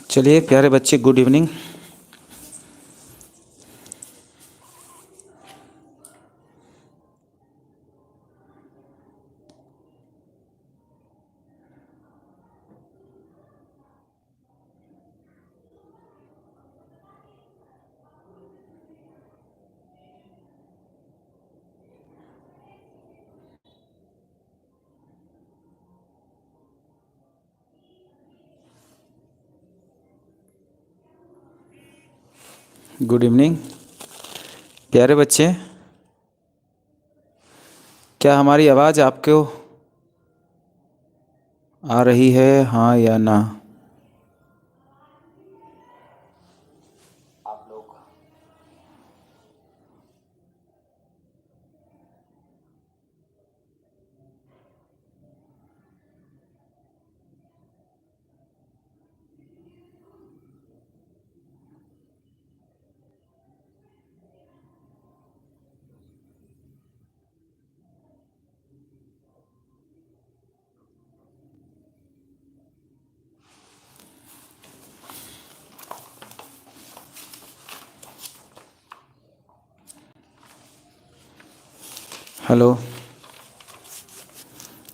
चलिए प्यारे बच्चे, गुड इवनिंग। गुड इवनिंग प्यारे बच्चे, क्या हमारी आवाज़ आपको आ रही है, हाँ या ना? आप लोग हेलो,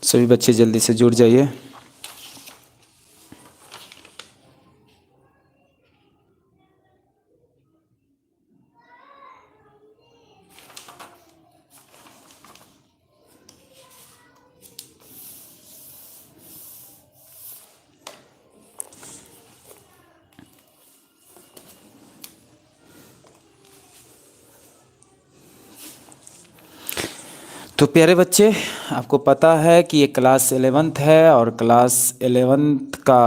सभी बच्चे जल्दी से जुड़ जाइए। तो प्यारे बच्चे, आपको पता है कि ये क्लास 11th है और क्लास 11th का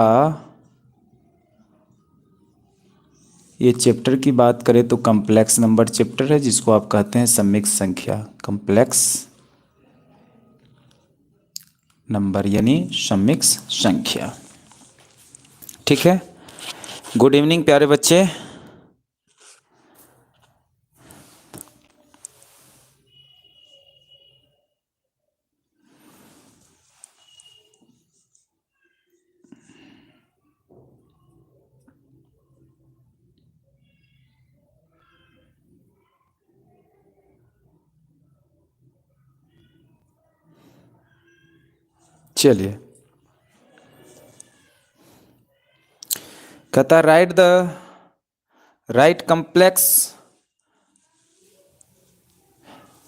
ये चैप्टर की बात करें तो कम्प्लेक्स नंबर चैप्टर है, जिसको आप कहते हैं सम्मिश्र संख्या। कम्प्लेक्स नंबर यानी सम्मिश्र संख्या। ठीक है, गुड इवनिंग प्यारे बच्चे। चलिए, कहता राइट द राइट कम्प्लेक्स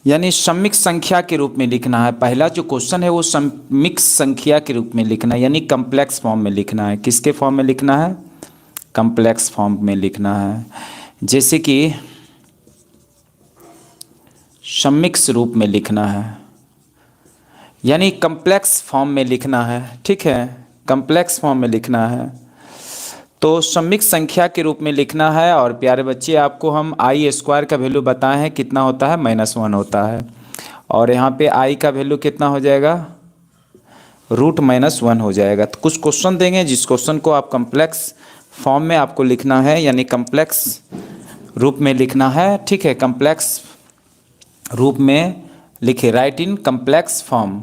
यानी सम्मिश्र संख्या के रूप में लिखना है। पहला जो क्वेश्चन है वो सम्मिश्र संख्या के रूप में लिखना है, यानी कम्प्लेक्स फॉर्म में लिखना है। किसके फॉर्म में लिखना है? कम्प्लेक्स फॉर्म में लिखना है। जैसे कि सम्मिश्र रूप में लिखना है, यानी कम्प्लेक्स फॉर्म में लिखना है। ठीक है, कम्प्लेक्स फॉर्म में लिखना है तो सम्मिश्र संख्या के रूप में लिखना है। और प्यारे बच्चे, आपको हम आई स्क्वायर का वैल्यू बताए हैं, कितना होता है? -1 होता है। और यहाँ पे आई का वैल्यू कितना हो जाएगा? √-1 हो जाएगा। तो कुछ क्वेश्चन देंगे, जिस क्वेश्चन को आप कम्प्लेक्स फॉर्म में आपको लिखना है, यानी कम्प्लेक्स रूप में लिखना है। ठीक है, कम्प्लेक्स रूप में लिखे, राइट इन कम्प्लेक्स फॉर्म,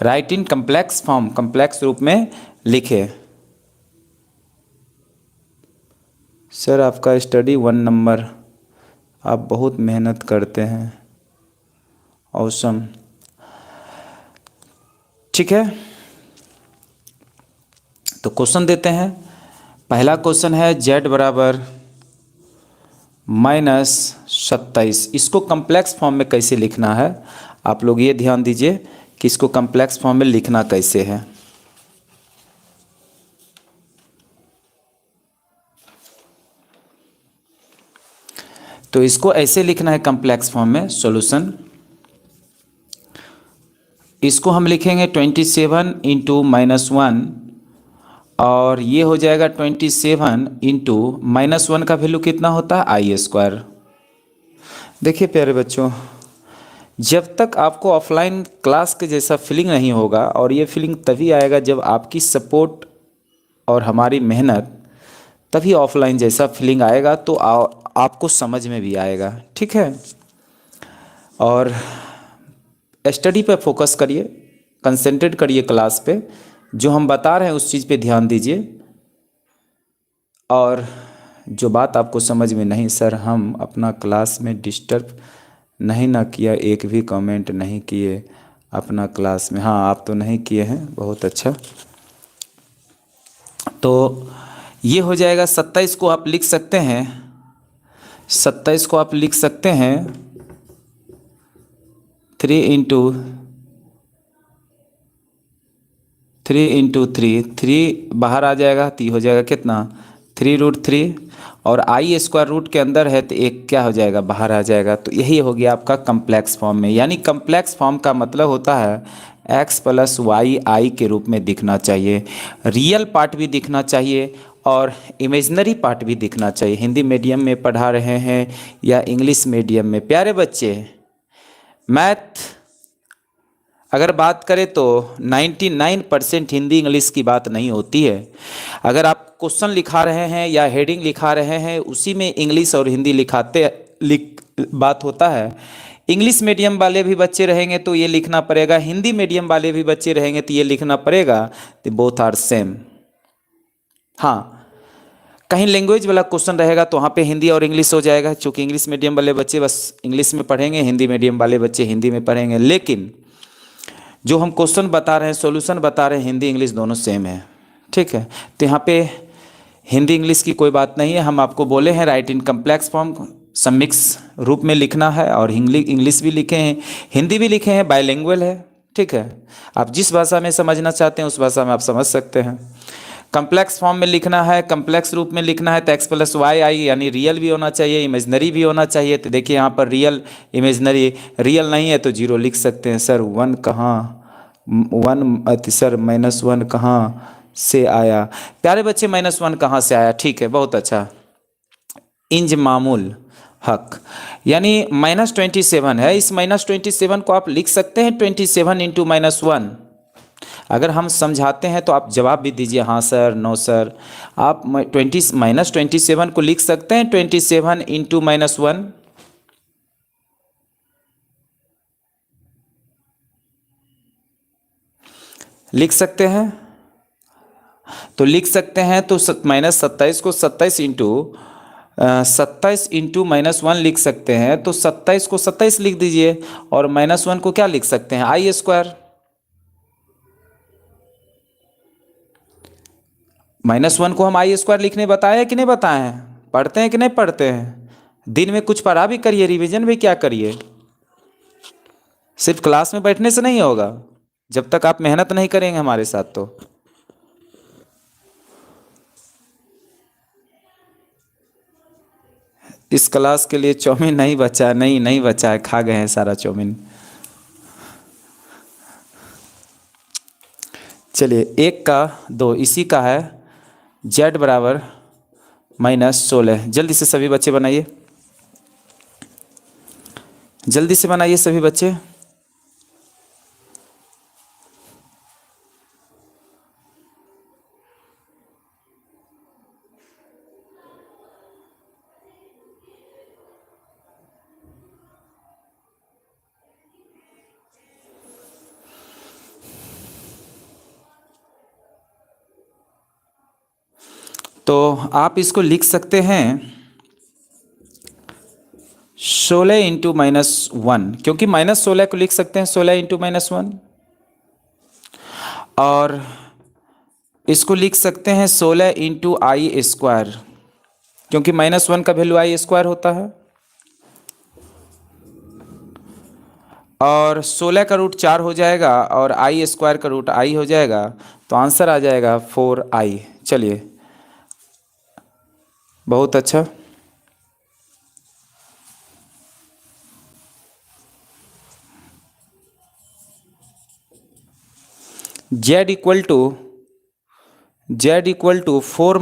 राइट इन कम्प्लेक्स फॉर्म, कम्प्लेक्स रूप में लिखे। सर आपका स्टडी 1 नंबर, आप बहुत मेहनत करते हैं, ऑसम। ठीक है, तो क्वेश्चन देते हैं। पहला क्वेश्चन है z बराबर -27। इसको कम्प्लेक्स फॉर्म में कैसे लिखना है, आप लोग ये ध्यान दीजिए कि इसको कम्प्लेक्स फॉर्म में लिखना कैसे है। तो इसको ऐसे लिखना है कम्प्लेक्स फॉर्म में। सॉल्यूशन इसको हम लिखेंगे 27 × -1, और ये हो जाएगा 27 × -1 का वैल्यू कितना होता है? I²। देखिए प्यारे बच्चों, जब तक आपको ऑफलाइन क्लास के जैसा फीलिंग नहीं होगा, और ये फीलिंग तभी आएगा जब आपकी सपोर्ट और हमारी मेहनत, तभी ऑफलाइन जैसा फीलिंग आएगा, तो आपको समझ में भी आएगा। ठीक है, और स्टडी पे फोकस करिए, कंसंट्रेट करिए क्लास पे, जो हम बता रहे हैं उस चीज़ पे ध्यान दीजिए। और जो बात आपको समझ में नहीं, सर हम अपना क्लास में डिस्टर्ब नहीं ना किया, एक भी कमेंट नहीं किए अपना क्लास में। हाँ, आप तो नहीं किए हैं, बहुत अच्छा। तो ये हो जाएगा 27 को आप लिख सकते हैं, 27 को आप लिख सकते हैं 3 बाहर आ जाएगा तो ये हो जाएगा कितना, 3√3, और आई स्क्वायर रूट के अंदर है तो एक क्या हो जाएगा, बाहर आ जाएगा। तो यही हो गया आपका कम्प्लेक्स फॉर्म में। यानी कम्प्लेक्स फॉर्म का मतलब होता है x + y i के रूप में दिखना चाहिए, रियल पार्ट भी दिखना चाहिए और इमेजनरी पार्ट भी दिखना चाहिए। हिंदी मीडियम में पढ़ा रहे हैं या इंग्लिश मीडियम में, प्यारे बच्चे, मैथ अगर बात करें तो 99% हिंदी इंग्लिश की बात नहीं होती है। अगर आप क्वेश्चन लिखा रहे हैं या हेडिंग लिखा रहे हैं, उसी में इंग्लिश और हिंदी बात होता है। इंग्लिश मीडियम वाले भी बच्चे रहेंगे तो ये लिखना पड़ेगा, हिंदी मीडियम वाले भी बच्चे रहेंगे तो ये लिखना पड़ेगा। तो बोथ आर सेम। हाँ, कहीं लैंग्वेज वाला क्वेश्चन रहेगा तो वहाँ पे हिंदी और इंग्लिश हो जाएगा, क्योंकि इंग्लिश मीडियम वाले बच्चे बस इंग्लिश में पढ़ेंगे, हिंदी मीडियम वाले बच्चे हिंदी में पढ़ेंगे। लेकिन जो हम क्वेश्चन बता रहे हैं, सॉल्यूशन बता रहे हैं, हिंदी इंग्लिश दोनों सेम है, ठीक है। तो यहाँ पे हिंदी इंग्लिश की कोई बात नहीं है। हम आपको बोले हैं राइट इन कम्प्लेक्स फॉर्म, समिक्स रूप में लिखना है, और इंग्लिश भी लिखे हैं, हिंदी भी लिखे हैं, बाइलिंगुअल है, ठीक है। आप जिस भाषा में समझना चाहते हैं उस भाषा में आप समझ सकते हैं। कम्प्लेक्स फॉर्म में लिखना है, कम्प्लेक्स रूप में लिखना है तो x + y i, यानी रियल भी होना चाहिए, इमेजनरी भी होना चाहिए। तो देखिए यहाँ पर रियल इमेजनरी, रियल नहीं है तो 0 लिख सकते हैं। सर 1 कहाँ, 1 सर -1 कहाँ से आया, प्यारे बच्चे -1 कहाँ से आया, ठीक है, बहुत अच्छा। इंज मामूल हक, यानी -27 है, इस -27 को आप लिख सकते हैं 27 × -1। अगर हम समझाते हैं तो आप जवाब भी दीजिए हाँ सर, नो सर। आप -27 को लिख सकते हैं 27 × -1। लिख सकते हैं, तो लिख सकते हैं। तो -27 को 27 × -1 लिख सकते हैं, तो 27 को 27 लिख दीजिए, और -1 को क्या लिख सकते हैं, i²। -1 को हम i² लिखने बताए हैं कि नहीं बताए हैं, पढ़ते हैं कि नहीं पढ़ते हैं, दिन में कुछ पढ़ा भी करिए, रिवीजन भी क्या करिए। सिर्फ क्लास में बैठने से नहीं होगा, जब तक आप मेहनत नहीं करेंगे हमारे साथ। तो इस क्लास के लिए चाउमीन नहीं बचा, नहीं बचा है, खा गए हैं सारा चाउमीन। चलिए 1 का 2 इसी का है, z = -16। जल्दी से सभी बच्चे बनाइए, जल्दी से बनाइए सभी बच्चे। तो आप इसको लिख सकते हैं 16 × -1, क्योंकि -16 को लिख सकते हैं 16 × -1, और इसको लिख सकते हैं 16 × i², क्योंकि -1 का वैल्यू i² होता है, और 16 का रूट 4 हो जाएगा और i² का रूट i हो जाएगा, तो आंसर आ जाएगा 4i। चलिए बहुत अच्छा। z = 4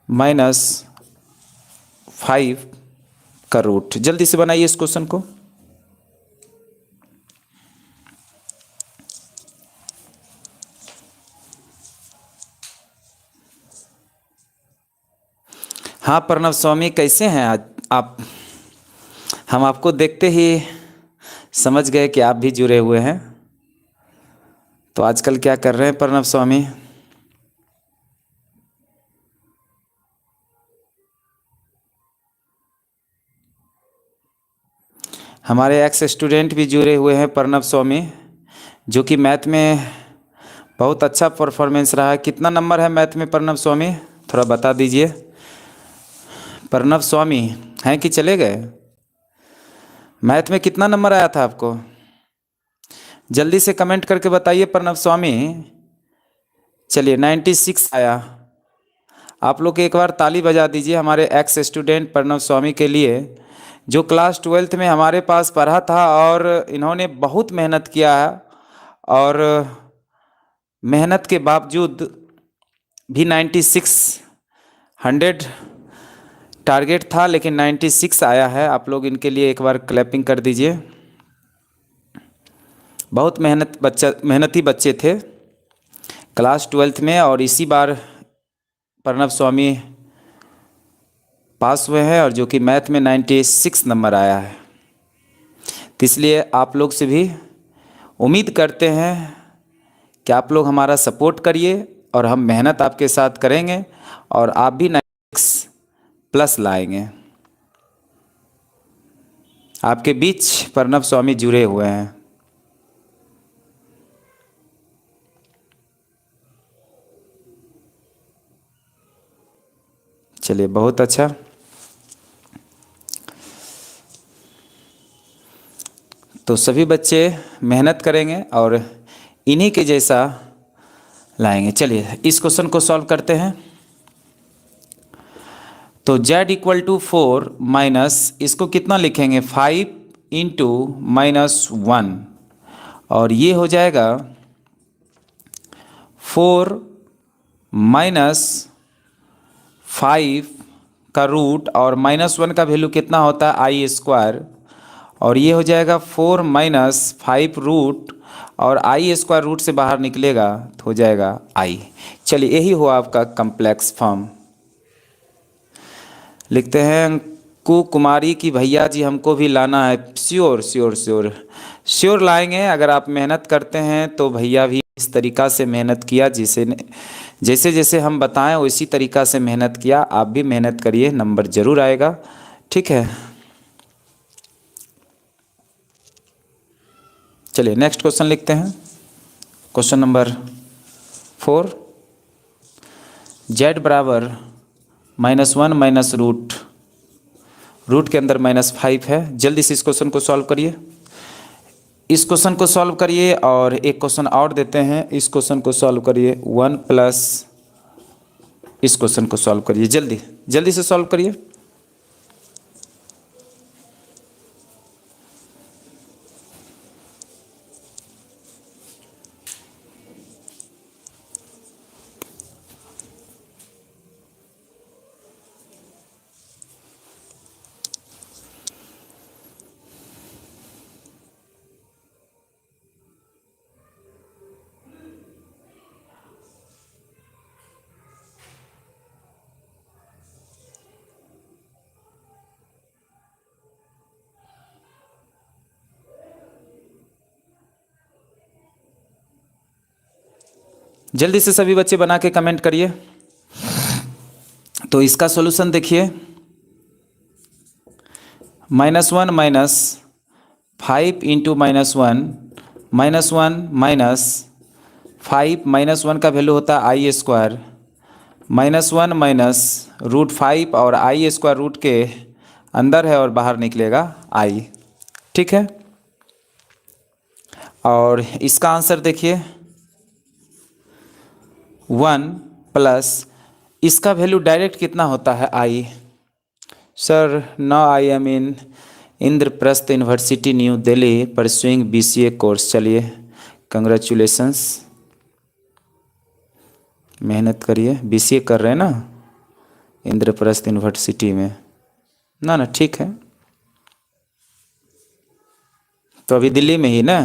-5 का रूट। जल्दी से बनाइए इस क्वेश्चन को। हाँ प्रणव स्वामी, कैसे हैं आज आप? हम आपको देखते ही समझ गए कि आप भी जुड़े हुए हैं। तो आजकल क्या कर रहे हैं प्रणव स्वामी? हमारे एक्स स्टूडेंट भी जुड़े हुए हैं प्रणव स्वामी, जो कि मैथ में बहुत अच्छा परफॉर्मेंस रहा है। कितना नंबर है मैथ में प्रणव स्वामी, थोड़ा बता दीजिए। प्रणव स्वामी हैं कि चले गए? मैथ में कितना नंबर आया था आपको? जल्दी से कमेंट करके बताइए प्रणव स्वामी। चलिए 96 आया। आप लोग एक बार ताली बजा दीजिए हमारे एक्स स्टूडेंट प्रणव स्वामी के लिए, जो क्लास 12th में हमारे पास पढ़ा था और इन्होंने बहुत मेहनत किया है, और मेहनत के बावजूद भी 96 100 टारगेट था, लेकिन 96 आया है। आप लोग इनके लिए एक बार क्लैपिंग कर दीजिए। बहुत मेहनती बच्चे थे क्लास 12th में, और इसी बार प्रणव स्वामी पास हुए हैं, और जो कि मैथ में 96 नंबर आया है। तो इसलिए आप लोग से भी उम्मीद करते हैं कि आप लोग हमारा सपोर्ट करिए, और हम मेहनत आपके साथ करेंगे, और आप भी 96 प्लस लाएंगे। आपके बीच प्रणव स्वामी जुड़े हुए हैं। चलिए बहुत अच्छा। तो सभी बच्चे मेहनत करेंगे और इन्हीं के जैसा लाएंगे। चलिए इस क्वेश्चन को सॉल्व करते हैं। तो z इक्वल टू 4 माइनस, इसको कितना लिखेंगे, 5 इंटू -1, और ये हो जाएगा 4 माइनस 5 का रूट, और -1 का वैल्यू कितना होता है, आई स्क्वायर, और ये हो जाएगा 4 माइनस 5 रूट, और आई स्क्वायर रूट से बाहर निकलेगा तो हो जाएगा आई। चलिए यही हुआ आपका कम्प्लेक्स फॉर्म। लिखते हैं अंकु कुमारी की भैया जी हमको भी लाना है। श्योर श्योर श्योर श्योर लाएंगे। अगर आप मेहनत करते हैं तो भैया भी इस तरीक़ा से मेहनत किया, जैसे जैसे हम बताएं उसी तरीक़ा से मेहनत किया। आप भी मेहनत करिए, नंबर ज़रूर आएगा। ठीक है, चलिए नेक्स्ट क्वेश्चन लिखते हैं। क्वेश्चन नंबर 4, z बराबर -1 माइनस रूट के अंदर -5 है। जल्दी से इस क्वेश्चन को सॉल्व करिए। इस क्वेश्चन को सॉल्व करिए, और एक क्वेश्चन और देते हैं, इस क्वेश्चन को सॉल्व करिए। 1 प्लस इस क्वेश्चन को सॉल्व करिए। जल्दी जल्दी से सॉल्व करिए। जल्दी से सभी बच्चे बना के कमेंट करिए। तो इसका सॉल्यूशन देखिए, -1 माइनस 5 इंटू -1 माइनस 5, -1 का वैल्यू होता है आई स्क्वायर, -1 माइनस √5, और आई स्क्वायर रूट के अंदर है और बाहर निकलेगा आई। ठीक है, और इसका आंसर देखिए 1 प्लस इसका वैल्यू डायरेक्ट कितना होता है आई। Sir now I am in Indraprastha university New Delhi pursuing BCA course. चलिए कंग्रेचुलेशंस, मेहनत करिए। BCA कर रहे हैं ना इंद्रप्रस्थ यूनिवर्सिटी में? ना ठीक है, तो अभी दिल्ली में ही ना।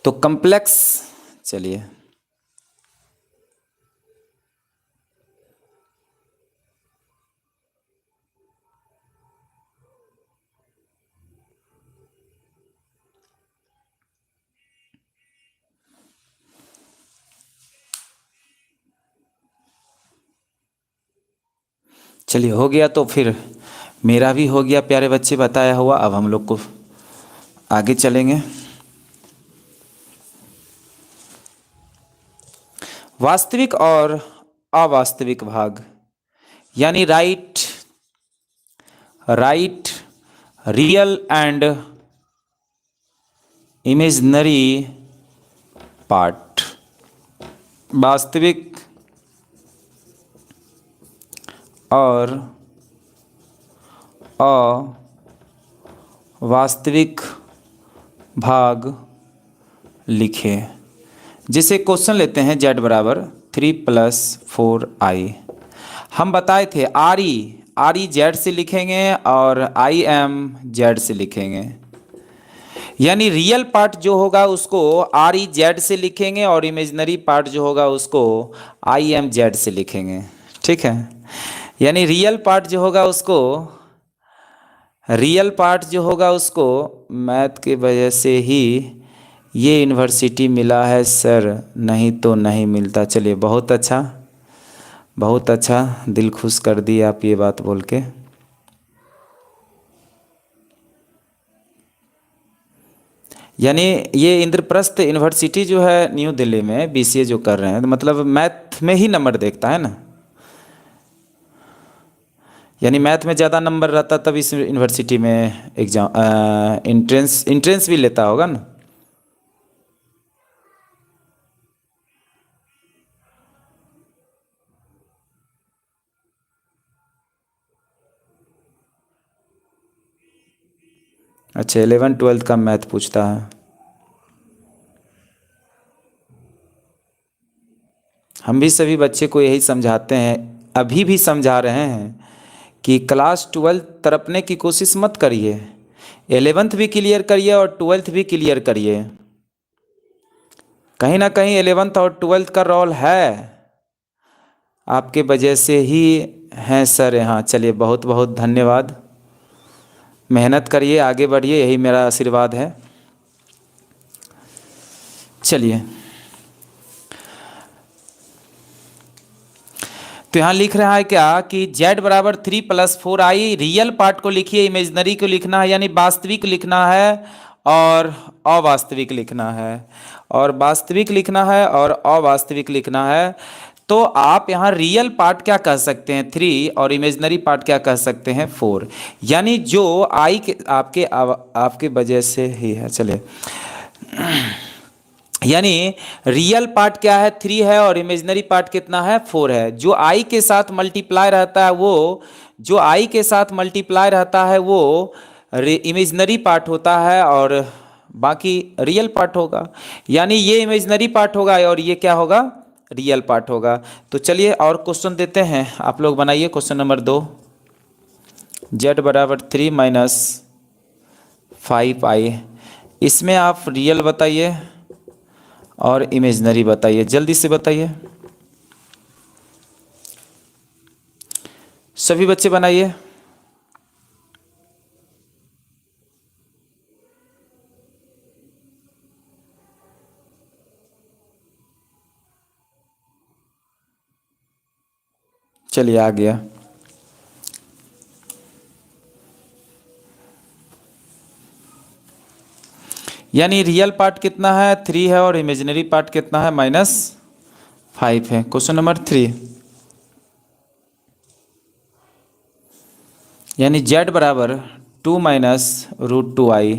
तो कम्प्लेक्स, चलिए चलिए हो गया तो फिर मेरा भी हो गया प्यारे बच्चे बताया हुआ। अब हम लोग को आगे चलेंगे। वास्तविक और अवास्तविक भाग, यानी right real and imaginary part. वास्तविक और अवास्तविक भाग लिखे। जिसे क्वेश्चन लेते हैं z बराबर 3+4i। हम बताए थे आर ई जेड से लिखेंगे और आई एम जेड से लिखेंगे। यानी रियल पार्ट जो होगा उसको आर ई जेड से लिखेंगे और इमेजिनरी पार्ट जो होगा उसको आई एम जेड से लिखेंगे। ठीक है, यानी रियल पार्ट जो होगा उसको मैथ की वजह से ही ये यूनिवर्सिटी मिला है सर, नहीं तो नहीं मिलता। चलिए बहुत अच्छा, बहुत अच्छा, दिल खुश कर दिए आप ये बात बोल के। यानी ये इंद्रप्रस्थ यूनिवर्सिटी जो है न्यू दिल्ली में बीसीए जो कर रहे हैं, तो मतलब मैथ में ही नंबर देखता है ना। यानी मैथ में ज़्यादा नंबर रहता तब इस यूनिवर्सिटी में एग्जाम इंट्रेंस भी लेता होगा ना। अच्छा 11th-12th का मैथ पूछता है। हम भी सभी बच्चे को यही समझाते हैं, अभी भी समझा रहे हैं कि क्लास 12th तरपने की कोशिश मत करिए, 11th भी क्लियर करिए और 12th भी क्लियर करिए। कहीं ना कहीं 11th और 12th का रोल है, आपके वजह से ही हैं सर यहाँ। चलिए बहुत बहुत धन्यवाद, मेहनत करिए, आगे बढ़िए, यही मेरा आशीर्वाद है। चलिए तो यहाँ लिख रहा है क्या कि z बराबर 3+4i, रियल पार्ट को लिखिए, इमेजिनरी को लिखना है, यानी वास्तविक लिखना है और अवास्तविक लिखना है, और वास्तविक लिखना है और अवास्तविक लिखना है। तो आप यहाँ रियल पार्ट क्या कह सकते हैं 3 और इमेजिनरी पार्ट क्या कह सकते हैं 4। यानी जो आई के आपके वजह से ही है। चलिए यानी रियल पार्ट क्या है 3 है और इमेजिनरी पार्ट कितना है 4 है। जो आई के साथ मल्टीप्लाई रहता है वो इमेजिनरी पार्ट होता है और बाकी रियल पार्ट होगा। यानी ये इमेजिनरी पार्ट होगा और ये क्या होगा रियल पार्ट होगा। तो चलिए और क्वेश्चन देते हैं, आप लोग बनाइए क्वेश्चन नंबर 2। z बराबर 3-5i, इसमें आप रियल बताइए और इमेजिनरी बताइए, जल्दी से बताइए, सभी बच्चे बनाइए। चलिए आ गया। यानी रियल पार्ट कितना है 3 है और इमेजिनरी पार्ट कितना है -5 है। क्वेश्चन नंबर 3, यानी z बराबर 2 - √2i,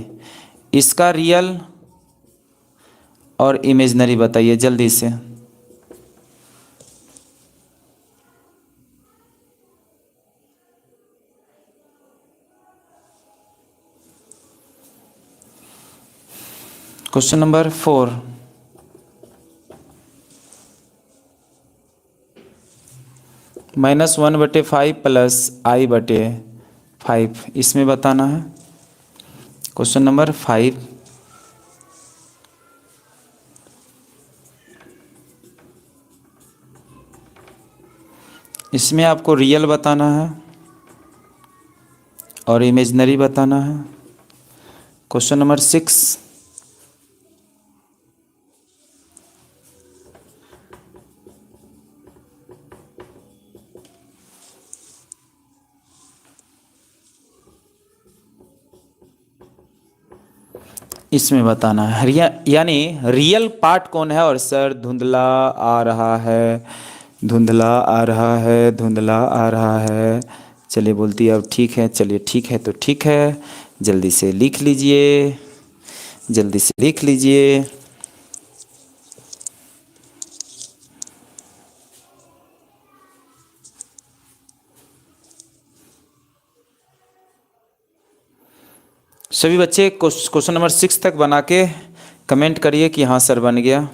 इसका रियल और इमेजिनरी बताइए जल्दी से। क्वेश्चन नंबर 4, -1/5 + i/5, इसमें बताना है। क्वेश्चन नंबर 5, इसमें आपको रियल बताना है और इमेजिनरी बताना है। क्वेश्चन नंबर 6, इसमें बताना है यानी रियल पार्ट कौन है। और सर धुंधला आ रहा है, धुंधला आ रहा है, धुंधला आ रहा है। चलिए बोलती है अब ठीक है। चलिए ठीक है तो ठीक है, जल्दी से लिख लीजिए, जल्दी से लिख लीजिए। सभी बच्चे क्वेश्चन नंबर 6 तक बना के कमेंट करिए कि हाँ सर बन गया।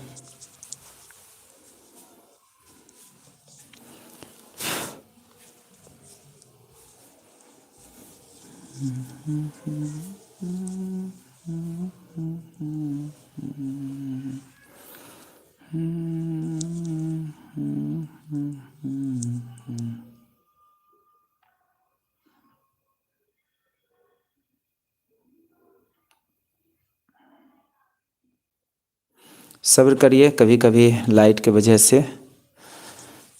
सब्र करिए, कभी कभी लाइट के वजह से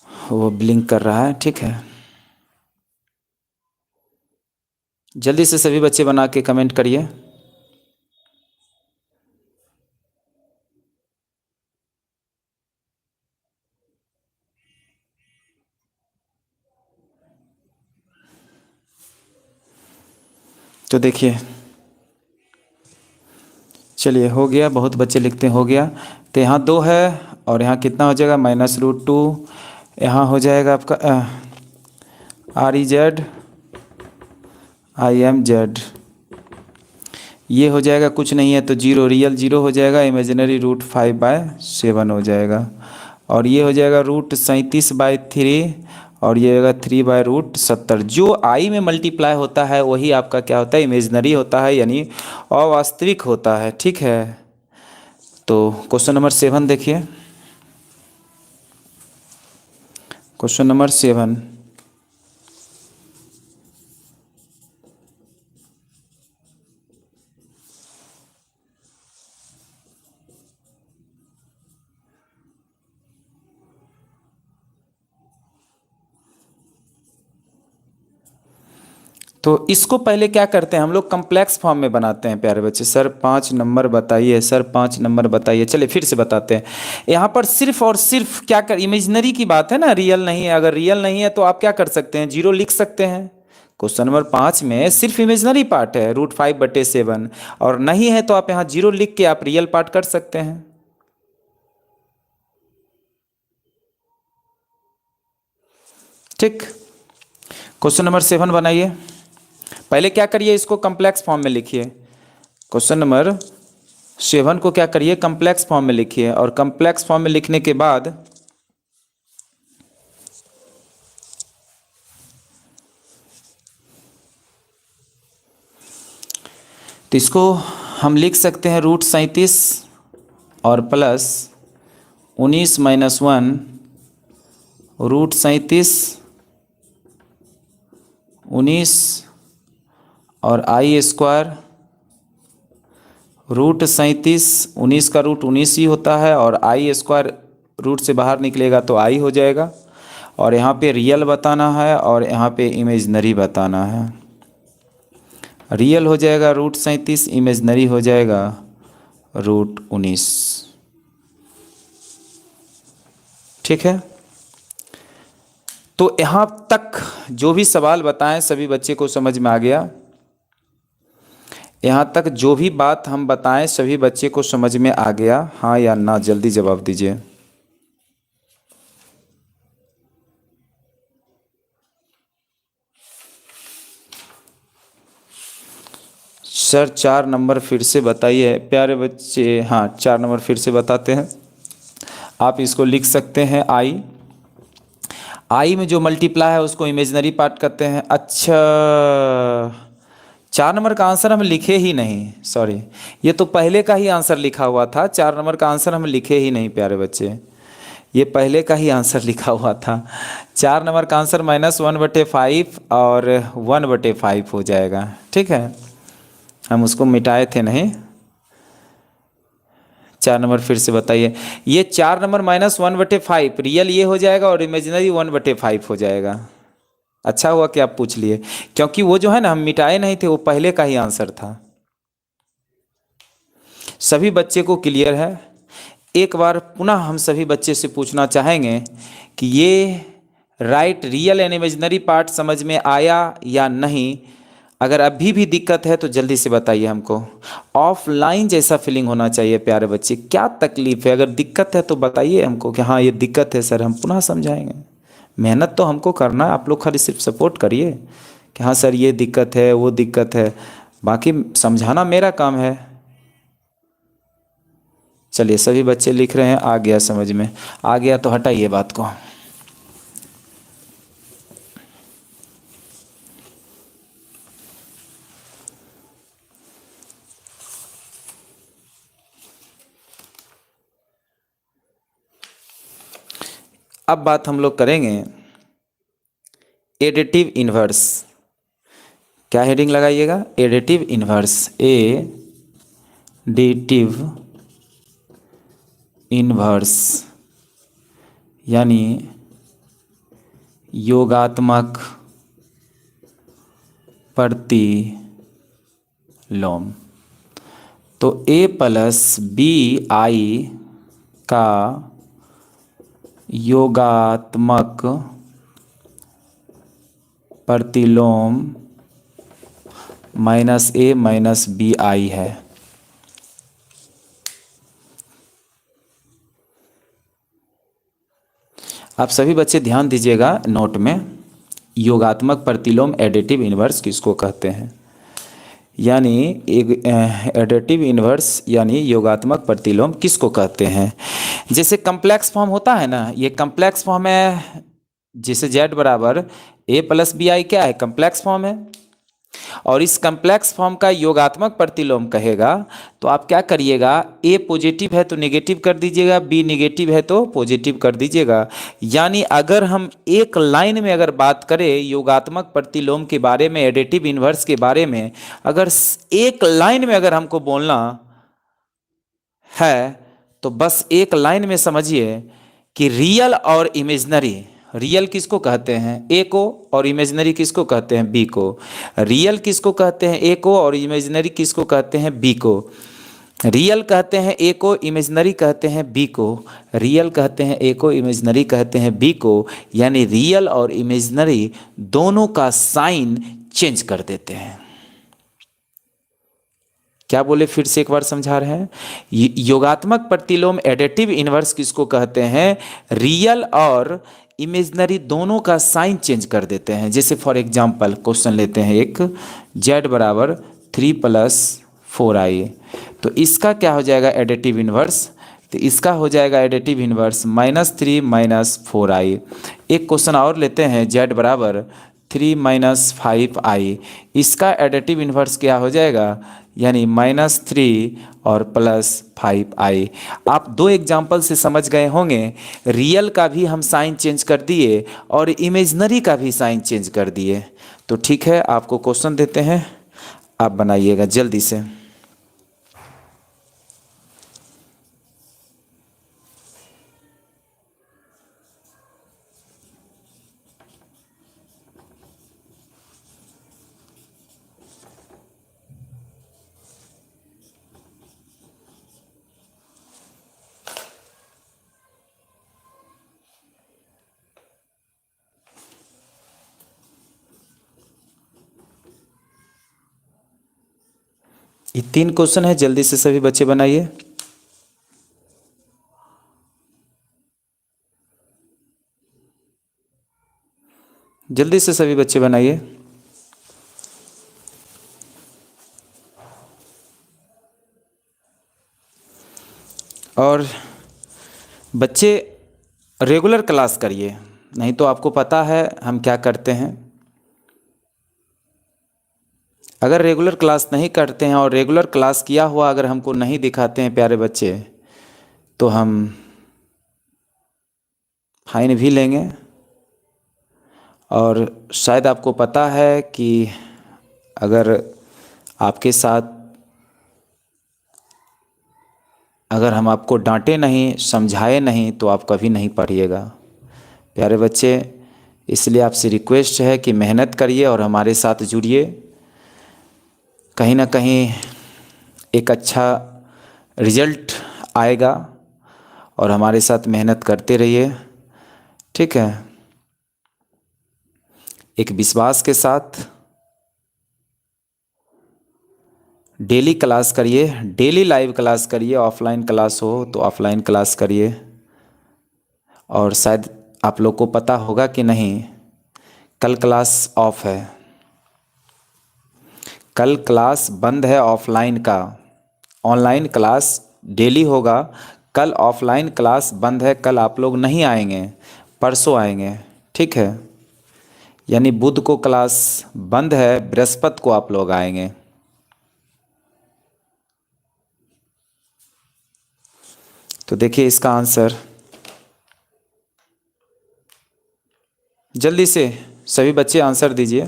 वो ब्लिंक कर रहा है। ठीक है, जल्दी से सभी बच्चे बना के कमेंट करिए। तो देखिए, चलिए हो गया, बहुत बच्चे लिखते हैं हो गया। तो यहाँ 2 है और यहाँ कितना हो जाएगा -√2। यहाँ हो जाएगा आपका REZ IMZ। ये हो जाएगा, कुछ नहीं है तो 0, रियल 0 हो जाएगा, इमेजिनरी √5/7 हो जाएगा। और ये हो जाएगा √37/3 और ये होगा 3/√70। जो आई में मल्टीप्लाई होता है वही आपका क्या होता है, इमेजिनरी होता है, यानी अवास्तविक होता है। ठीक है, तो क्वेश्चन नंबर 7 देखिए। क्वेश्चन नंबर 7, तो इसको पहले क्या करते हैं हम लोग, कम्प्लेक्स फॉर्म में बनाते हैं प्यारे बच्चे। सर 5 नंबर बताइए, सर 5 नंबर बताइए। चलिए फिर से बताते हैं। यहाँ पर सिर्फ और सिर्फ क्या कर, इमेजिनरी की बात है ना, रियल नहीं है। अगर रियल नहीं है तो आप क्या कर सकते हैं, 0 लिख सकते हैं। क्वेश्चन नंबर 5 में सिर्फ इमेजिनरी पार्ट है √5/7, और नहीं है तो आप यहाँ 0 लिख के आप रियल पार्ट कर सकते हैं। ठीक, क्वेश्चन नंबर 7 बनाइए। पहले क्या करिए, इसको कम्प्लेक्स फॉर्म में लिखिए। क्वेश्चन नंबर 7 को क्या करिए, कम्प्लेक्स फॉर्म में लिखिए। और कम्प्लेक्स फॉर्म में लिखने के बाद तो इसको हम लिख सकते हैं √37 और प्लस 19 - 1 √37 19 और I² √37 19 का रूट 19 ही होता है, और I² रूट से बाहर निकलेगा तो I हो जाएगा। और यहाँ पे रियल बताना है और यहाँ पे इमेजनरी बताना है। रियल हो जाएगा √37, इमेजनरी हो जाएगा √19। ठीक है, तो यहाँ तक जो भी सवाल बताएं सभी बच्चे को समझ में आ गया। यहाँ तक जो भी बात हम बताएं सभी बच्चे को समझ में आ गया, हाँ या ना, जल्दी जवाब दीजिए। सर 4 नंबर फिर से बताइए प्यारे बच्चे। हाँ 4 नंबर फिर से बताते हैं। आप इसको लिख सकते हैं आई में जो मल्टीप्लाई है उसको इमेजिनरी पार्ट करते हैं। अच्छा, 4 नंबर का आंसर हम लिखे ही नहीं, सॉरी, ये तो पहले का ही आंसर लिखा हुआ था। 4 नंबर का आंसर हम लिखे ही नहीं प्यारे बच्चे, ये पहले का ही आंसर लिखा हुआ था। 4 नंबर का आंसर -1/5 और 1/5 हो जाएगा। ठीक है, हम उसको मिटाए थे नहीं। 4 नंबर फिर से बताइए। ये 4 नंबर -1/5 रियल ये हो जाएगा और इमेजिनरी 1/5 हो जाएगा। अच्छा हुआ कि आप पूछ लिए, क्योंकि वो जो है ना हम मिटाए नहीं थे, वो पहले का ही आंसर था। सभी बच्चे को क्लियर है? एक बार पुनः हम सभी बच्चे से पूछना चाहेंगे कि ये right real and imaginary part समझ में आया या नहीं। अगर अभी भी दिक्कत है तो जल्दी से बताइए हमको। ऑफलाइन जैसा फीलिंग होना चाहिए प्यारे बच्चे। क्या तकलीफ है? अगर दिक्कत है तो बताइए हमको कि हाँ ये दिक्कत है सर, हम पुनः समझाएंगे। मेहनत तो हमको करना है, आप लोग खाली सिर्फ सपोर्ट करिए कि हाँ सर ये दिक्कत है वो दिक्कत है, बाकी समझाना मेरा काम है। चलिए सभी बच्चे लिख रहे हैं, आ गया समझ में, आ गया तो हटाइए बात को। अब बात हम लोग करेंगे एडिटिव इन्वर्स। क्या हेडिंग लगाइएगा? Additive inverse. एडिटिव इन्वर्स यानी योगात्मक प्रतिलोम। तो a प्लस बी आई का योगात्मक प्रतिलोम minus A minus B I है। आप सभी बच्चे ध्यान दीजिएगा नोट में, योगात्मक प्रतिलोम एडिटिव इन्वर्स किसको कहते हैं, यानी एडिटिव इन्वर्स यानी योगात्मक प्रतिलोम किसको कहते हैं। जैसे कम्प्लेक्स फॉर्म होता है ना, ये कम्प्लेक्स फॉर्म है। जैसे z बराबर a प्लस बी आई क्या है? कम्प्लेक्स फॉर्म है। और इस कम्प्लेक्स फॉर्म का योगात्मक प्रतिलोम कहेगा तो आप क्या करिएगा, a पॉजिटिव है तो नेगेटिव कर दीजिएगा, b नेगेटिव है तो पॉजिटिव कर दीजिएगा। यानी अगर हम एक लाइन में अगर बात करें योगात्मक प्रतिलोम के बारे में, एडिटिव इन्वर्स के बारे में, अगर एक लाइन में अगर हमको बोलना है तो बस एक लाइन में समझिए कि रियल और इमेजिनरी, रियल किसको कहते हैं? ए को, और इमेजिनरी किसको कहते हैं? बी को। रियल किसको कहते हैं? ए को, और इमेजिनरी किसको कहते हैं? बी को। रियल कहते हैं ए को, इमेजिनरी कहते हैं बी को। रियल कहते हैं ए को, इमेजिनरी कहते हैं बी को। यानी रियल और इमेजिनरी दोनों का साइन चेंज कर देते हैं। क्या बोले? फिर से एक बार समझा रहे हैं। योगात्मक प्रतिलोम एडिटिव इन्वर्स किसको कहते हैं? रियल और इमेजिनरी दोनों का साइन चेंज कर देते हैं। जैसे फॉर एग्जांपल क्वेश्चन लेते हैं एक, z बराबर 3 प्लस 4i, तो इसका क्या हो जाएगा एडिटिव इन्वर्स? तो इसका हो जाएगा एडिटिव इन्वर्स -3 माइनस 4i। एक क्वेश्चन और लेते हैं, z बराबर 3 माइनस 5i, इसका एडिटिव इन्वर्स क्या हो जाएगा? यानी -3 और +5i। आप दो एग्जाम्पल से समझ गए होंगे, रियल का भी हम साइन चेंज कर दिए और इमेजिनरी का भी साइन चेंज कर दिए। तो ठीक है, आपको क्वेश्चन देते हैं, आप बनाइएगा जल्दी से। ये 3 क्वेश्चन है, जल्दी से सभी बच्चे बनाइए। जल्दी से सभी बच्चे बनाइए। और बच्चे रेगुलर क्लास करिए, नहीं तो आपको पता है हम क्या करते हैं। अगर रेगुलर क्लास नहीं करते हैं और रेगुलर क्लास किया हुआ अगर हमको नहीं दिखाते हैं प्यारे बच्चे, तो हम फाइन भी लेंगे। और शायद आपको पता है कि अगर आपके साथ अगर हम आपको डांटे नहीं, समझाए नहीं, तो आप कभी नहीं पढ़िएगा प्यारे बच्चे। इसलिए आपसे रिक्वेस्ट है कि मेहनत करिए और हमारे साथ जुड़िए। कहीं ना कहीं एक अच्छा रिजल्ट आएगा और हमारे साथ मेहनत करते रहिए, ठीक है। एक विश्वास के साथ डेली क्लास करिए, डेली लाइव क्लास करिए, ऑफलाइन क्लास हो तो ऑफलाइन क्लास करिए। और शायद आप लोग को पता होगा कि नहीं, कल क्लास ऑफ है, कल क्लास बंद है ऑफलाइन का। ऑनलाइन क्लास डेली होगा, कल ऑफलाइन क्लास बंद है, कल आप लोग नहीं आएंगे, परसों आएंगे, ठीक है। यानी बुध को क्लास बंद है, बृहस्पति को आप लोग आएंगे। तो देखिए इसका आंसर जल्दी से सभी बच्चे आंसर दीजिए।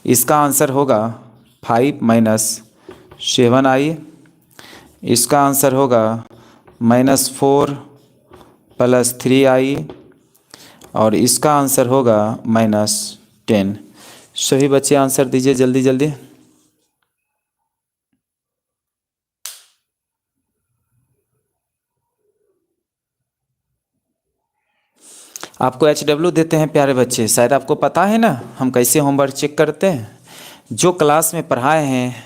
इसका आंसर होगा 5 - 7i। इसका आंसर होगा -4 + 3i। और इसका आंसर होगा -10। सभी बच्चे आंसर दीजिए जल्दी जल्दी। आपको HW देते हैं प्यारे बच्चे, शायद आपको पता है ना हम कैसे होमवर्क चेक करते हैं। जो क्लास में पढ़ाए हैं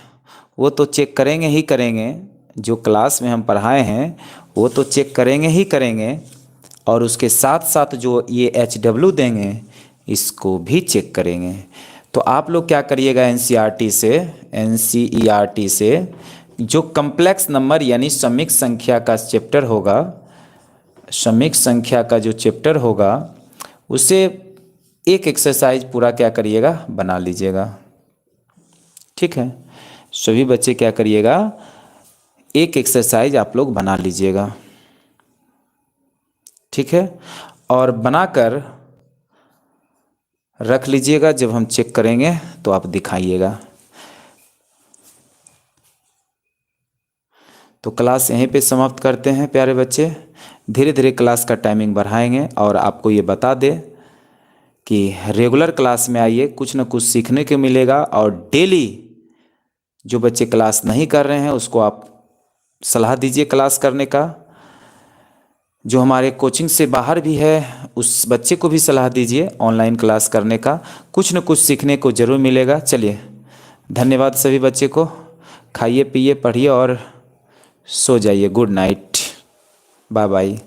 वो तो चेक करेंगे ही करेंगे, जो क्लास में हम पढ़ाए हैं वो तो चेक करेंगे ही करेंगे, और उसके साथ साथ जो ये HW देंगे इसको भी चेक करेंगे। तो आप लोग क्या करिएगा, NCERT से जो कम्प्लेक्स नंबर यानी समिक संख्या का चैप्टर होगा, समिक संख्या का जो चैप्टर होगा उसे एक एक्सरसाइज पूरा क्या करिएगा, बना लीजिएगा, ठीक है। सभी बच्चे क्या करिएगा, एक एक्सरसाइज आप लोग बना लीजिएगा, ठीक है। और बनाकर रख लीजिएगा, जब हम चेक करेंगे तो आप दिखाइएगा। तो क्लास यहीं पे समाप्त करते हैं प्यारे बच्चे। धीरे धीरे क्लास का टाइमिंग बढ़ाएंगे और आपको ये बता दें कि रेगुलर क्लास में आइए, कुछ न कुछ सीखने को मिलेगा। और डेली जो बच्चे क्लास नहीं कर रहे हैं उसको आप सलाह दीजिए क्लास करने का। जो हमारे कोचिंग से बाहर भी है उस बच्चे को भी सलाह दीजिए ऑनलाइन क्लास करने का, कुछ न कुछ सीखने को ज़रूर मिलेगा। चलिए धन्यवाद सभी बच्चे को। खाइए पिए पढ़िए और सो जाइए। Good night, bye bye.